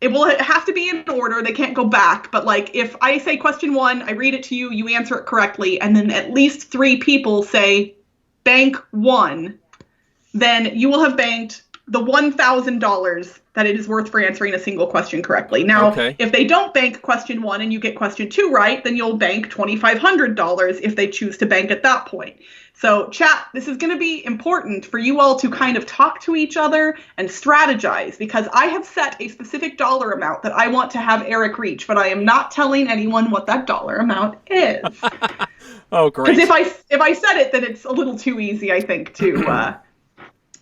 it will have to be in order. They can't go back. But like if I say question 1, I read it to you, you answer it correctly, and then at least 3 people say bank 1, then you will have banked the $1,000 that it is worth for answering a single question correctly. Now, If they don't bank question 1 and you get question 2 right, then you'll bank $2,500 if they choose to bank at that point. So chat, this is going to be important for you all to kind of talk to each other and strategize, because I have set a specific dollar amount that I want to have Eric reach, but I am not telling anyone what that dollar amount is. Oh, great. Because if I said it, then it's a little too easy, I think, to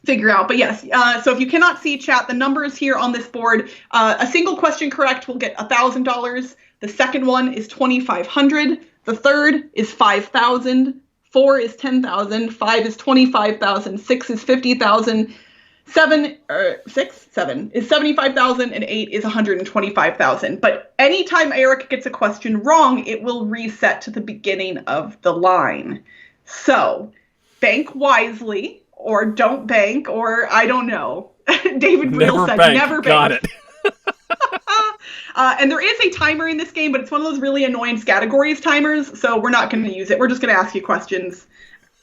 figure out. But yes, so if you cannot see chat, the numbers here on this board, a single question correct will get $1,000. The second one is $2,500. The third is $5,000. 4 is $10,000. 5 is $25,000. 6 is $50,000. 7 is $75,000, and 8 is $125,000. But anytime Eric gets a question wrong, it will reset to the beginning of the line. So bank wisely, or don't bank, or I don't know. David Brill said never bank. Got it. And there is a timer in this game, but it's one of those really annoying categories timers, so we're not going to use it. We're just going to ask you questions.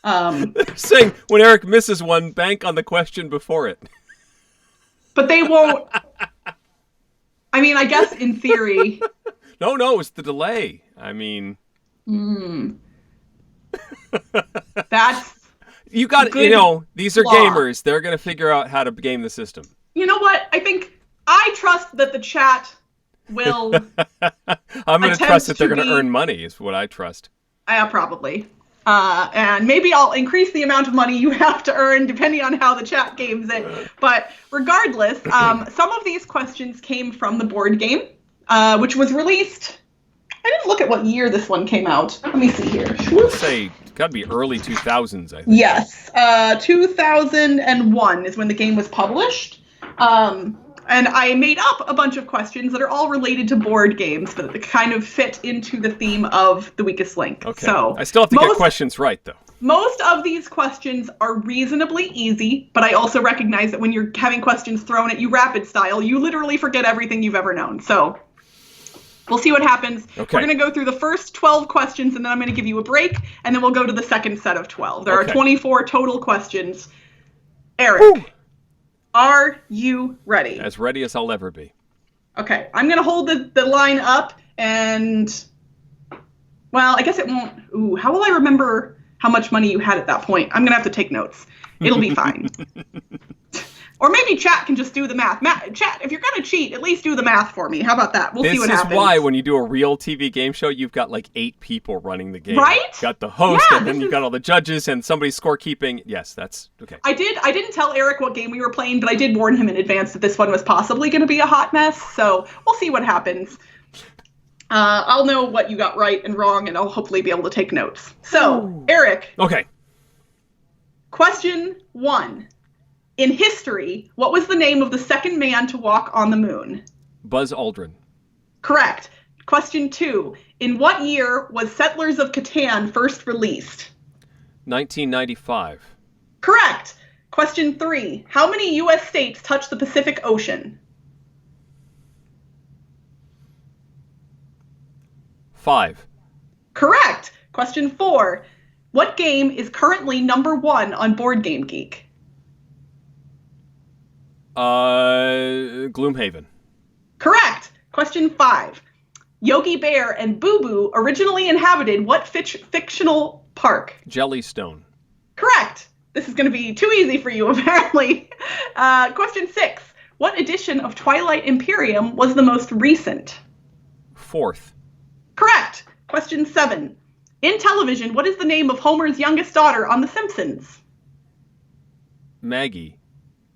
They're saying when Eric misses one, bank on the question before it. But they won't. I mean, I guess in theory. No, it's the delay. I mean. That's. You got, these are gamers. They're going to figure out how to game the system. You know what? I trust that the chat will. I'm going to trust that they're going to earn money, is what I trust. Probably. And maybe I'll increase the amount of money you have to earn depending on how the chat games it. But regardless, some of these questions came from the board game, which was released. I didn't look at what year this one came out. Let me see here. Let's say it's got to be early 2000s, I think. Yes. 2001 is when the game was published. And I made up a bunch of questions that are all related to board games, but they kind of fit into the theme of the weakest link. Okay. So I still have to get questions right, though. Most of these questions are reasonably easy, but I also recognize that when you're having questions thrown at you rapid style, you literally forget everything you've ever known. So we'll see what happens. Okay. We're going to go through the first 12 questions, and then I'm going to give you a break, and then we'll go to the second set of 12. There are 24 total questions. Eric. Woo! Are you ready? As ready as I'll ever be. Okay, I'm going to hold the line up, and, well, I guess it won't. Ooh, how will I remember how much money you had at that point? I'm going to have to take notes. It'll be fine. Or maybe chat can just do the math. Chat, if you're going to cheat, at least do the math for me. How about that? We'll see what happens. This is why when you do a real TV game show, you've got like 8 people running the game. Right? You've got the host, and then you've got all the judges and somebody's scorekeeping. Yes, that's okay. I didn't tell Eric what game we were playing, but I did warn him in advance that this one was possibly going to be a hot mess. So we'll see what happens. I'll know what you got right and wrong, and I'll hopefully be able to take notes. So, Eric. Okay. Question 1. In history, what was the name of the second man to walk on the moon? Buzz Aldrin. Correct. Question 2. In what year was Settlers of Catan first released? 1995. Correct. Question 3. How many U.S. states touch the Pacific Ocean? 5. Correct. Question 4. What game is currently number 1 on Board Game Geek? Gloomhaven. Correct. Question 5. Yogi Bear and Boo Boo originally inhabited what fictional park? Jellystone. Correct. This is going to be too easy for you, apparently. Question 6. What edition of Twilight Imperium was the most recent? 4th. Correct. Question 7. In television, what is the name of Homer's youngest daughter on The Simpsons? Maggie.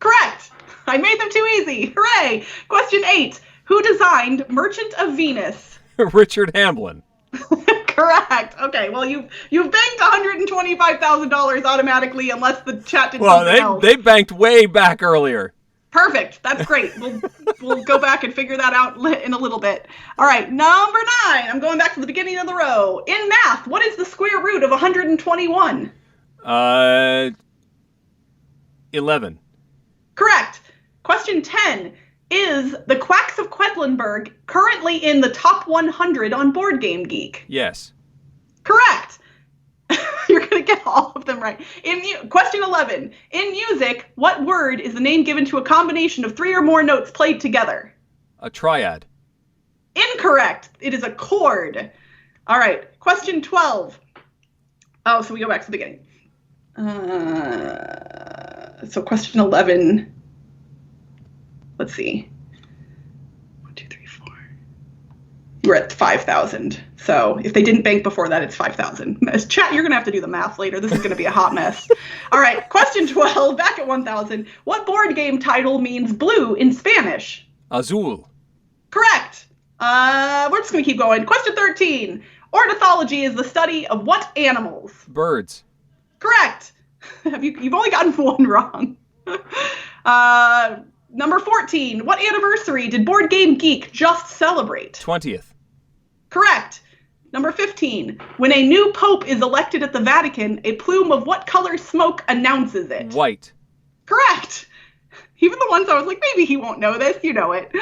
Correct. I made them too easy. Hooray. Question 8. Who designed Merchant of Venus? Richard Hamblin. Correct. Okay, well, you've banked $125,000 automatically unless the chat did something else. They banked way back earlier. Perfect. That's great. We'll go back and figure that out in a little bit. All right, number 9. I'm going back to the beginning of the row. In math, what is the square root of 121? 11. Correct. Question 10. Is The Quacks of Quedlinburg currently in the top 100 on Board Game Geek? Yes. Correct. You're going to get all of them right. Question 11. In music, what word is the name given to a combination of 3 or more notes played together? A triad. Incorrect. It is a chord. All right. Question 12. Oh, so we go back to the beginning. So question 11. Let's see. 1, 2, 3, 4. We're at 5,000. So if they didn't bank before that, it's 5,000. Chat, you're going to have to do the math later. This is going to be a hot mess. All right. Question 12, back at 1,000. What board game title means blue in Spanish? Azul. Correct. We're just going to keep going. Question 13. Ornithology is the study of what animals? Birds. Correct. You've only gotten 1 wrong. Number 14. What anniversary did Board Game Geek just celebrate? 20th. Correct. Number 15. When a new pope is elected at the Vatican, a plume of what color smoke announces it? White. Correct. Even the ones I was like, maybe he won't know this. You know it.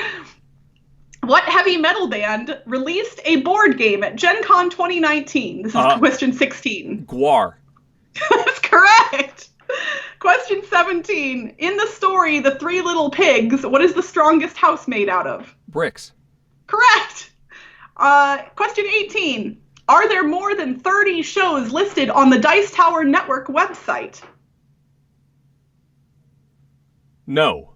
What heavy metal band released a board game at Gen Con 2019? This is question 16. Gwar. That's correct. Question 17. In the story, The Three Little Pigs, what is the strongest house made out of? Bricks. Correct. Question 18. Are there more than 30 shows listed on the Dice Tower Network website? No.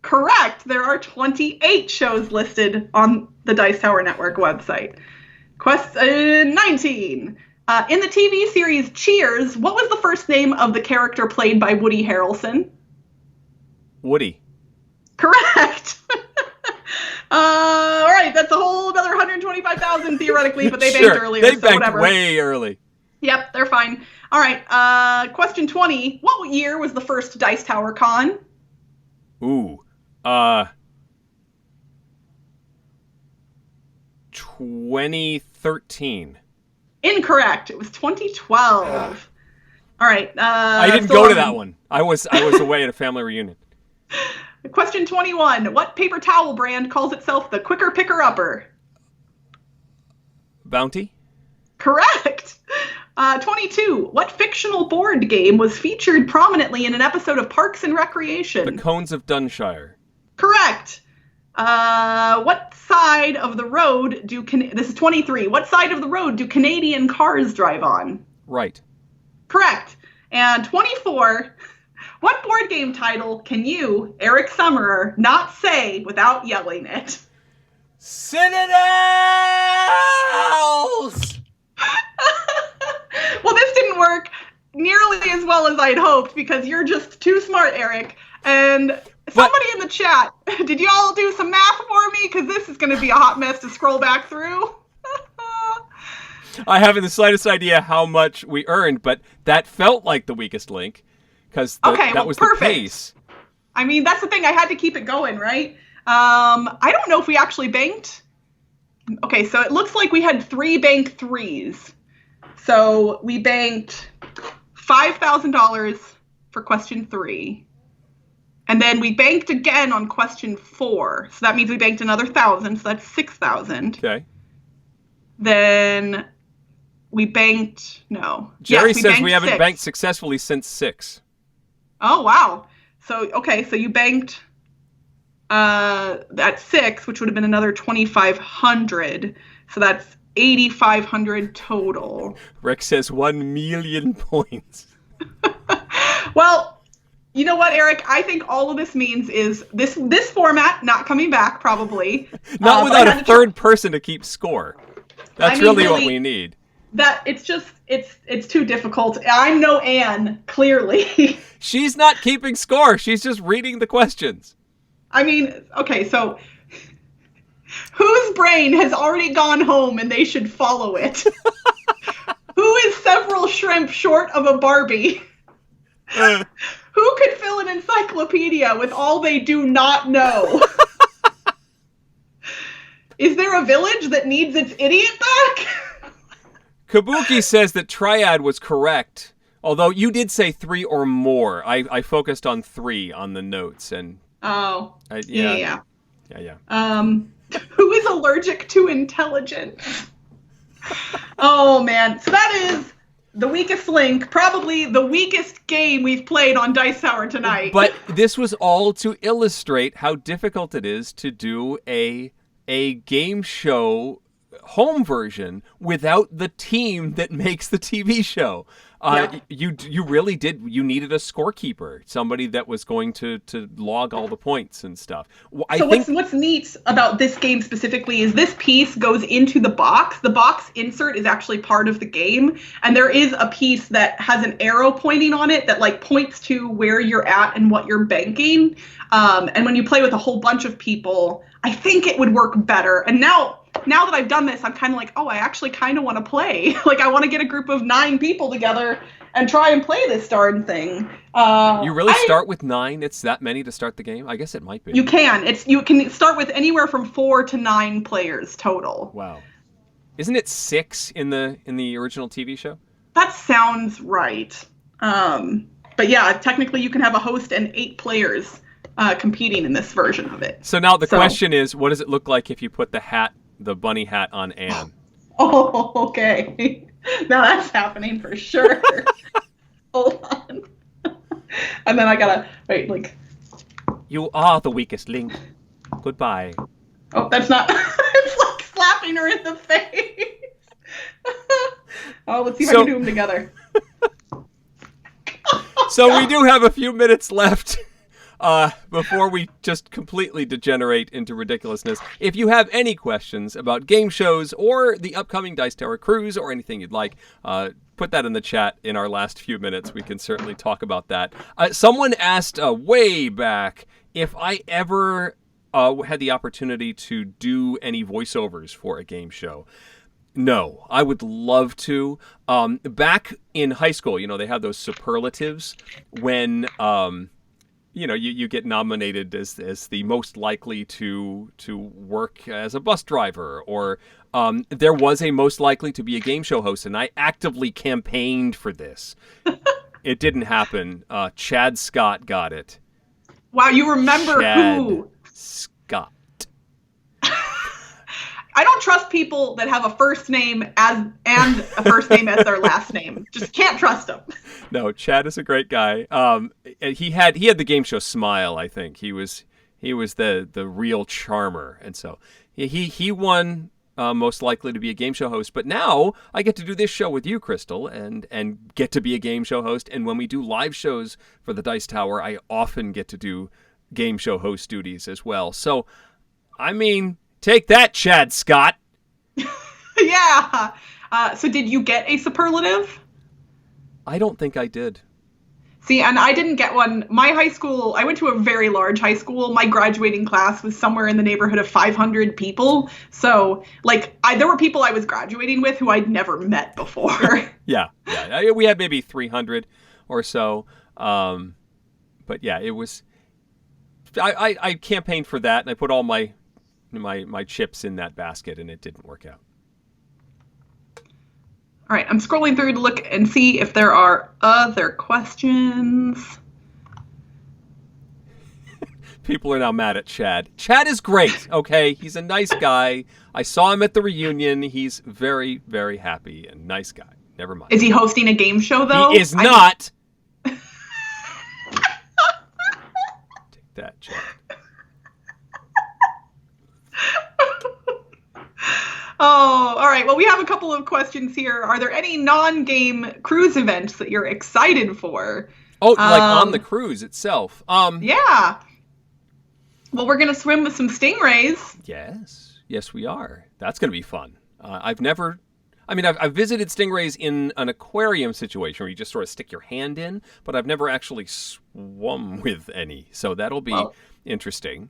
Correct. There are 28 shows listed on the Dice Tower Network website. Question 19. In the TV series Cheers, what was the first name of the character played by Woody Harrelson? Woody. Correct. All right, that's a whole another 125,000 theoretically, but they banked earlier. They banked whatever. way early. Yep, they're fine. All right, question 20. What year was the first Dice Tower Con? Ooh. 2013. Incorrect. It was 2012. All right. I didn't go to that one. I was away at a family reunion. Question 21. What paper towel brand calls itself the Quicker Picker Upper? Bounty? Correct. 22. What fictional board game was featured prominently in an episode of Parks and Recreation? The Cones of Dunshire. Correct. What side of the road this is 23. What side of the road do Canadian cars drive on? Right. Correct. And 24. What board game title can you, Eric Summerer, not say without yelling it? Citadels! Well, this didn't work nearly as well as I'd hoped because you're just too smart, Eric. And somebody in the chat, did you all do some math for me? Because this is going to be a hot mess to scroll back through. I haven't the slightest idea how much we earned, but that felt like the weakest link because that was perfect. The pace. I mean, that's the thing. I had to keep it going, right? I don't know if we actually banked. Okay, so it looks like we had 3 bank 3s. So we banked $5,000 for question 3. And then we banked again on question 4. So that means we banked another 1,000. So that's 6,000. Okay. Then we banked, no. Jerry yes, says we haven't 6. banked successfully since 6. Oh, wow. So, okay, so you banked at 6, which would have been another 2,500. So that's 8,500 total. Rick says 1,000,000 points. Well, you know what, Eric? I think all of this means is this format not coming back, probably. Not without a third person to keep score. That's really what we need. That it's too difficult. I'm no Anne, clearly. She's not keeping score. She's just reading the questions. I mean, okay, so whose brain has already gone home and they should follow it? Who is several shrimp short of a Barbie? Who could fill an encyclopedia with all they do not know? Is there a village that needs its idiot back? Kabuki says that triad was correct, although you did say 3 or more. I focused on 3 on the notes. And yeah. Who is allergic to intelligence? Oh, man. So that is the weakest link, probably the weakest game we've played on Dice Tower tonight. But this was all to illustrate how difficult it is to do a game show home version without the team that makes the TV show. You really did. You needed a scorekeeper, somebody that was going to log all the points and stuff. What's neat about this game specifically is this piece goes into the box. The box insert is actually part of the game, and there is a piece that has an arrow pointing on it that like points to where you're at and what you're banking. And when you play with a whole bunch of people, I think it would work better. And now that I've done this, I'm kind of like, I actually kind of want to play. Like, I want to get a group of 9 people together and try and play this darn thing. You really start with 9? It's that many to start the game? I guess it might be. You can. You can start with anywhere from 4 to 9 players total. Wow. Isn't it 6 in the original TV show? That sounds right. But yeah, technically you can have a host and 8 players competing in this version of it. So now the question is, what does it look like if you put the bunny hat on Anne? Oh, okay. Now that's happening for sure. Hold on. And then I gotta wait, like. You are the weakest link. Goodbye. Oh, that's not. It's like slapping her in the face. Oh, let's see if I can do them together. So we do have a few minutes left. Before we just completely degenerate into ridiculousness, if you have any questions about game shows or the upcoming Dice Tower cruise or anything you'd like, put that in the chat in our last few minutes. We can certainly talk about that. Someone asked way back if I ever had the opportunity to do any voiceovers for a game show. No, I would love to. Back in high school, they have those superlatives when... you get nominated as the most likely to work as a bus driver, or there was a most likely to be a game show host, and I actively campaigned for this. It didn't happen. Chad Scott got it. Wow, you remember who? Scott. I don't trust people that have a first name and a first name as their last name. Just can't trust them. No, Chad is a great guy. He had the game show smile. I think he was the real charmer, and so he won most likely to be a game show host. But now I get to do this show with you, Crystal, and get to be a game show host. And when we do live shows for the Dice Tower, I often get to do game show host duties as well. So, I mean. Take that, Chad Scott. Yeah. So did you get a superlative? I don't think I did. See, and I didn't get one. My high school, I went to a very large high school. My graduating class was somewhere in the neighborhood of 500 people. So, there were people I was graduating with who I'd never met before. Yeah. We had maybe 300 or so. But yeah, it was... I campaigned for that, and I put all my chips in that basket, and it didn't work out. All right, I'm scrolling through to look and see if there are other questions. People are now mad at Chad. Chad is great, okay? He's a nice guy. I saw him at the reunion. He's very, very happy and nice guy. Never mind. Is he hosting a game show, though? He is not. that chat. Oh, all right. Well, we have a couple of questions here. Are there any non-game cruise events that you're excited for? Oh, like on the cruise itself. Yeah. Well, we're going to swim with some stingrays. Yes, we are. That's going to be fun. I've visited stingrays in an aquarium situation where you just sort of stick your hand in, but I've never actually swum with any. So that'll be interesting.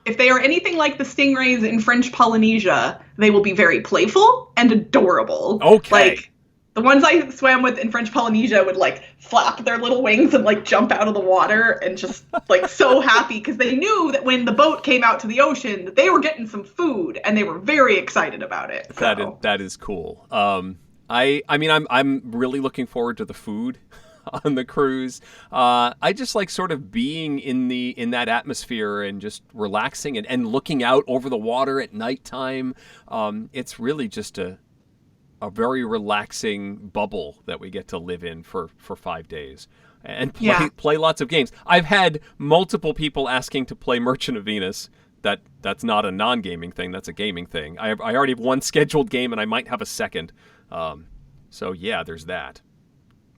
If they are anything like the stingrays in French Polynesia, they will be very playful and adorable. Okay. Like, the ones I swam with in French Polynesia would, like, flap their little wings and, like, jump out of the water and just, like, so happy because they knew that when the boat came out to the ocean that they were getting some food and they were very excited about it. So. That is cool. I'm really looking forward to the food on the cruise. I just like sort of being in that atmosphere and just relaxing and looking out over the water at nighttime. It's really just a very relaxing bubble that we get to live in for 5 days and play lots of games. I've had multiple people asking to play Merchant of Venus. That's not a non-gaming thing. That's a gaming thing. I already have one scheduled game and I might have a second. So yeah, there's that.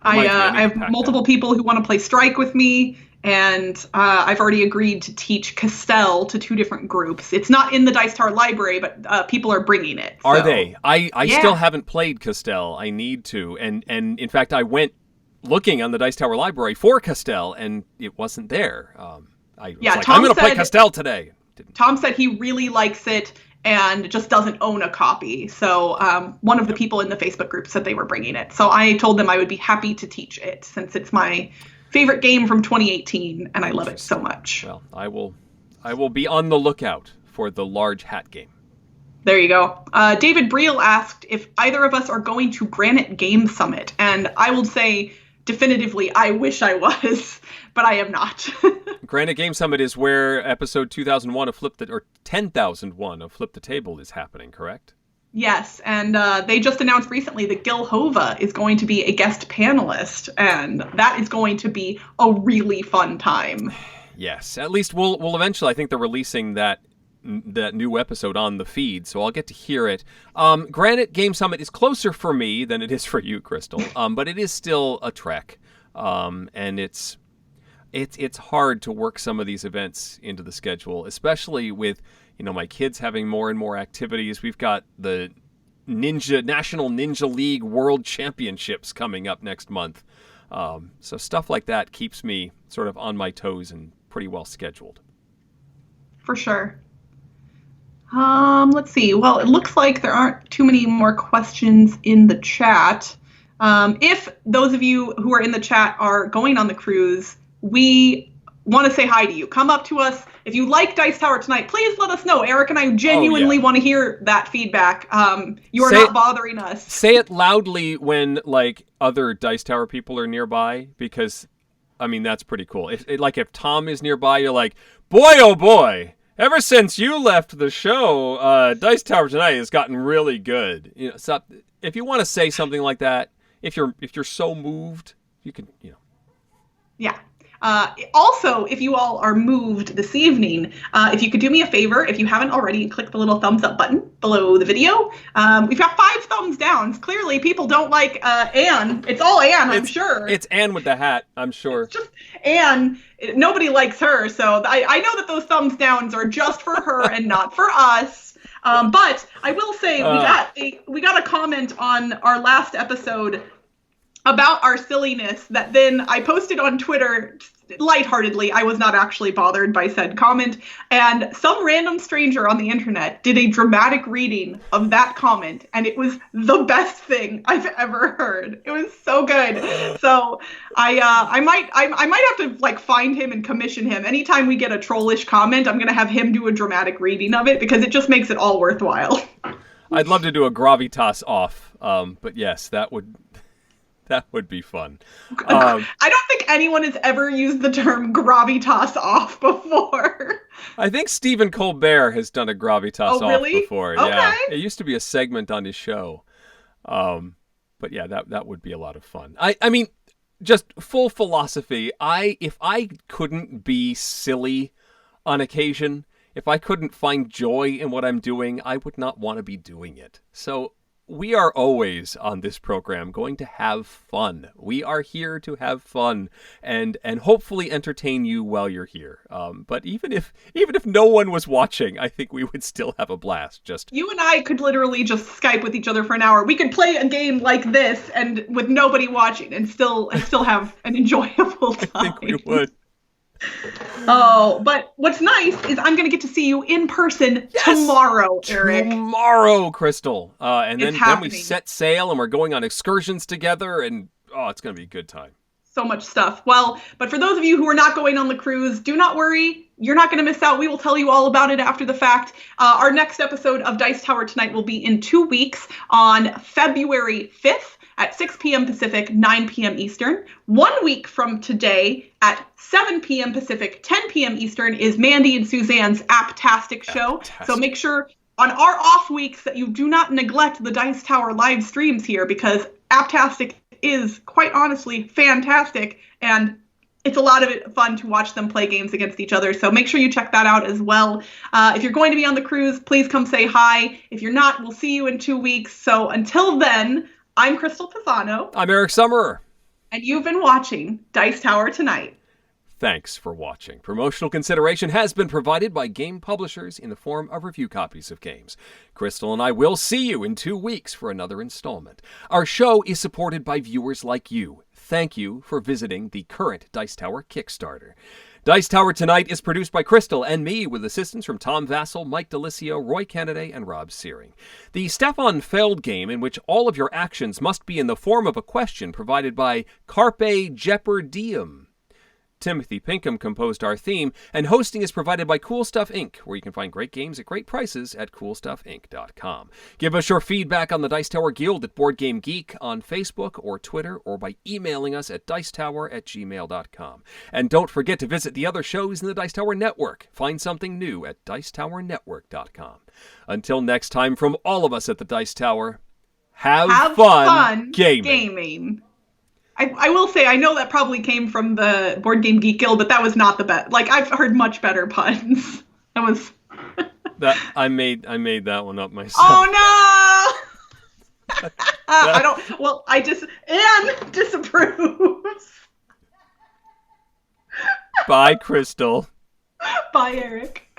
I have multiple people who want to play Strike with me, and I've already agreed to teach Castell to 2 different groups. It's not in the Dice Tower library, but people are bringing it. So. Are they? I still haven't played Castell. I need to. And in fact, I went looking on the Dice Tower library for Castell, and it wasn't there. I'm going to play Castell today. Tom said he really likes it and just doesn't own a copy. So one of the people in the Facebook group said they were bringing it. So I told them I would be happy to teach it since it's my favorite game from 2018 and I love it so much. Well, I will be on the lookout for the large hat game. There you go. David Breel asked if either of us are going to Granite Game Summit. And I will say definitively, I wish I was, but I am not. Granite Game Summit is where episode 2001 of 10,001 of Flip the Table is happening, correct? Yes, and they just announced recently that Gil Hova is going to be a guest panelist, and that is going to be a really fun time. Yes, at least we'll eventually, I think they're releasing that new episode on the feed, so I'll get to hear it. Granite Game Summit is closer for me than it is for you, Crystal, but it is still a trek, and it's hard to work some of these events into the schedule, especially with my kids having more and more activities. We've got the National Ninja League World Championships coming up next month, so stuff like that keeps me sort of on my toes and pretty well scheduled. For sure. Let's see. Well, it looks like there aren't too many more questions in the chat. If those of you who are in the chat are going on the cruise, we want to say hi to you. Come up to us. If you like Dice Tower Tonight, please let us know. Eric and I genuinely want to hear that feedback. You are not bothering us. Say it loudly when other Dice Tower people are nearby, because that's pretty cool. If Tom is nearby, you're like, boy, oh boy. Ever since you left the show, Dice Tower Tonight has gotten really good. So if you want to say something like that, if you're so moved, you can, Yeah. Also, if you all are moved this evening, if you could do me a favor, if you haven't already, click the little thumbs up button below the video. We've got 5 thumbs down. Clearly, people don't like Anne. It's all Anne, I'm sure. It's Anne with the hat, I'm sure. It's just Anne. Nobody likes her, so I know that those thumbs downs are just for her and not for us. But I will say we got a comment on our last episode about our silliness that then I posted on Twitter lightheartedly. I was not actually bothered by said comment. And some random stranger on the internet did a dramatic reading of that comment. And it was the best thing I've ever heard. It was so good. So I might have to find him and commission him. Anytime we get a trollish comment, I'm going to have him do a dramatic reading of it because it just makes it all worthwhile. I'd love to do a gravitas off. But yes, that would be fun. I don't think anyone has ever used the term gravitas off before. I think Stephen Colbert has done a gravitas off before. Okay. Yeah, it used to be a segment on his show. But yeah, that would be a lot of fun. I mean, just full philosophy. If I couldn't be silly on occasion, if I couldn't find joy in what I'm doing, I would not want to be doing it. So we are always on this program going to have fun. We are here to have fun and hopefully entertain you while you're here. But even if no one was watching, I think we would still have a blast. Just you and I could literally just Skype with each other for an hour. We could play a game like this and with nobody watching and still have an enjoyable time. I think we would. Oh, but what's nice is I'm going to get to see you in person tomorrow, Eric. Tomorrow, Crystal. And then we happening. set sail and we're going on excursions together and it's going to be a good time. So much stuff. Well, but for those of you who are not going on the cruise, do not worry. You're not going to miss out. We will tell you all about it after the fact. Our next episode of Dice Tower Tonight will be in 2 weeks on February 5th. At 6 p.m. Pacific, 9 p.m. Eastern. 1 week from today at 7 p.m. Pacific, 10 p.m. Eastern is Mandy and Suzanne's Apptastic show. So make sure on our off weeks that you do not neglect the Dice Tower live streams here because Apptastic is quite honestly fantastic and it's a lot of fun to watch them play games against each other. So make sure you check that out as well. If you're going to be on the cruise, please come say hi. If you're not, we'll see you in 2 weeks. So until then, I'm Crystal Pisano. I'm Eric Summerer. And you've been watching Dice Tower Tonight. Thanks for watching. Promotional consideration has been provided by game publishers in the form of review copies of games. Crystal and I will see you in 2 weeks for another installment. Our show is supported by viewers like you. Thank you for visiting the current Dice Tower Kickstarter. Dice Tower Tonight is produced by Crystal and me with assistance from Tom Vassell, Mike Delisio, Roy Kennedy, and Rob Searing. The Stefan Feld game, in which all of your actions must be in the form of a question, provided by Carpe Jeopardium. Timothy Pinkham composed our theme, and hosting is provided by Cool Stuff Inc., where you can find great games at great prices at CoolStuffInc.com. Give us your feedback on the Dice Tower Guild at Board Game Geek on Facebook or Twitter, or by emailing us at dicetower@gmail.com. And don't forget to visit the other shows in the Dice Tower Network. Find something new at dicetowernetwork.com. Until next time, from all of us at the Dice Tower, have fun gaming. I will say, I know that probably came from the Board Game Geek Guild, but that was not the best. Like, I've heard much better puns. That was... I made that one up myself. Oh, no! Anne disapproves. Bye, Crystal. Bye, Eric.